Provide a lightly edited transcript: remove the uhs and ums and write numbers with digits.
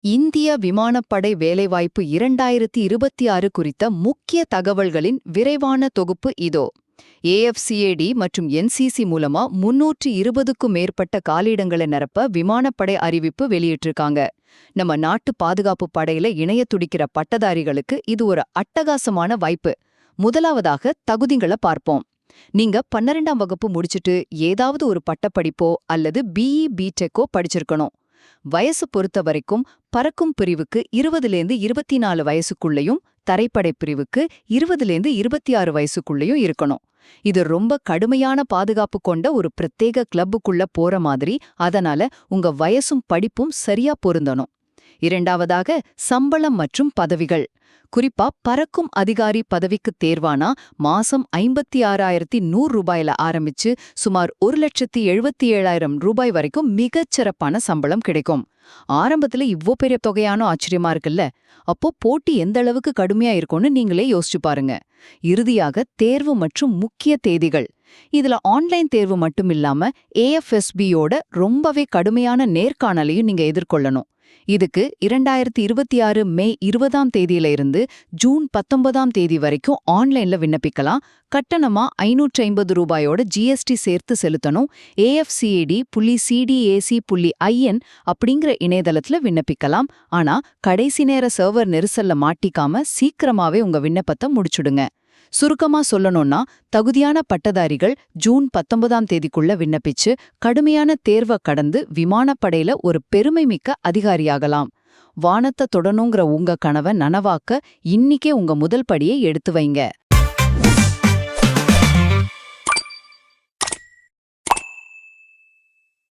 இந்திய விமானப்படை வேலைவாய்ப்பு 2026 குறித்த முக்கிய தகவல்களின் விரைவான தொகுப்பு இதோ. AFCAD மற்றும் NCC மூலமா 320க்கும் மேற்பட்ட காலியிடங்களை நிரப்ப விமானப்படை அறிவிப்பு வெளியிட்டிருக்காங்க. நம்ம நாட்டு பாதுகாப்பு படையில இணைய துடிக்கிற பட்டதாரிகளுக்கு இது ஒரு அட்டகாசமான வாய்ப்பு. முதலாவதாக தகுதிகளை பார்ப்போம். நீங்க 12ஆம் வகுப்பு முடிச்சிட்டு ஏதாவது ஒரு பட்டப்படிப்போ அல்லது BE BTechஓ படிச்சிருக்கணும். வயசு பொறுத்த வரைக்கும் பறக்கும் பிரிவுக்கு 20லேருந்து 24 வயசுக்குள்ளேயும் தரைப்படை பிரிவுக்கு 20லேருந்து 26 வயசுக்குள்ளேயும் இருக்கணும். இது ரொம்ப கடுமையான பாதுகாப்பு கொண்ட ஒரு பிரத்யேக கிளப்புக்குள்ள போற மாதிரி, அதனால உங்க வயசும் படிப்பும் சரியா பொருந்தணும். இரண்டாவதாக சம்பளம் மற்றும் பதவிகள். குறிப்பா பறக்கும் அதிகாரி பதவிக்கு தேர்வானா மாசம் 56,100 ரூபாயில ஆரம்பிச்சு சுமார் 1,77,000 ரூபாய் வரைக்கும் மிகச்சிறப்பான சம்பளம் கிடைக்கும். ஆரம்பத்துல இவ்ளோ பெரிய தொகையானோ ஆச்சரியமா இருக்குல்ல. அப்போ போட்டி எந்த அளவுக்கு கடுமையா இருக்கும்னு நீங்களே யோசிச்சு பாருங்க. இறுதியாக தேர்வு மற்றும் முக்கிய தேதிகள். இதுல ஆன்லைன் தேர்வு மட்டும் இல்லாம AFSBயோட ரொம்பவே கடுமையான நேர்காணலையும் நீங்க எதிர்கொள்ளணும். இதுக்கு 2026 மே 20ஆம் தேதியில இருந்து ஜூன் 19ஆம் தேதி வரைக்கும் ஆன்லைன்ல விண்ணப்பிக்கலாம். கட்டணமா 550 ரூபாயோட GST சேர்த்து செலுத்தணும். AFCAD.CDAC.in அப்படிங்கிற இணையதளத்துல விண்ணப்பிக்கலாம். ஆனா கடைசி நேர சர்வர் நெரிசல்ல மாட்டிக்காம சீக்கிரமாவே உங்க விண்ணப்பத்தை முடிச்சுடுங்க. சுருக்கமா சொல்லணும்னா, தகுதியான பட்டதாரிகள் ஜூன் 19ஆம் தேதிக்குள்ள விண்ணப்பிச்சு கடுமையான தேர்வை கடந்து விமானப்படையில ஒரு பெருமைமிக்க அதிகாரியாகலாம். வானத்தை தொடணுங்கிற உங்க கனவை நனவாக்க இன்னிக்கே உங்க முதல் படியை எடுத்து வைங்க.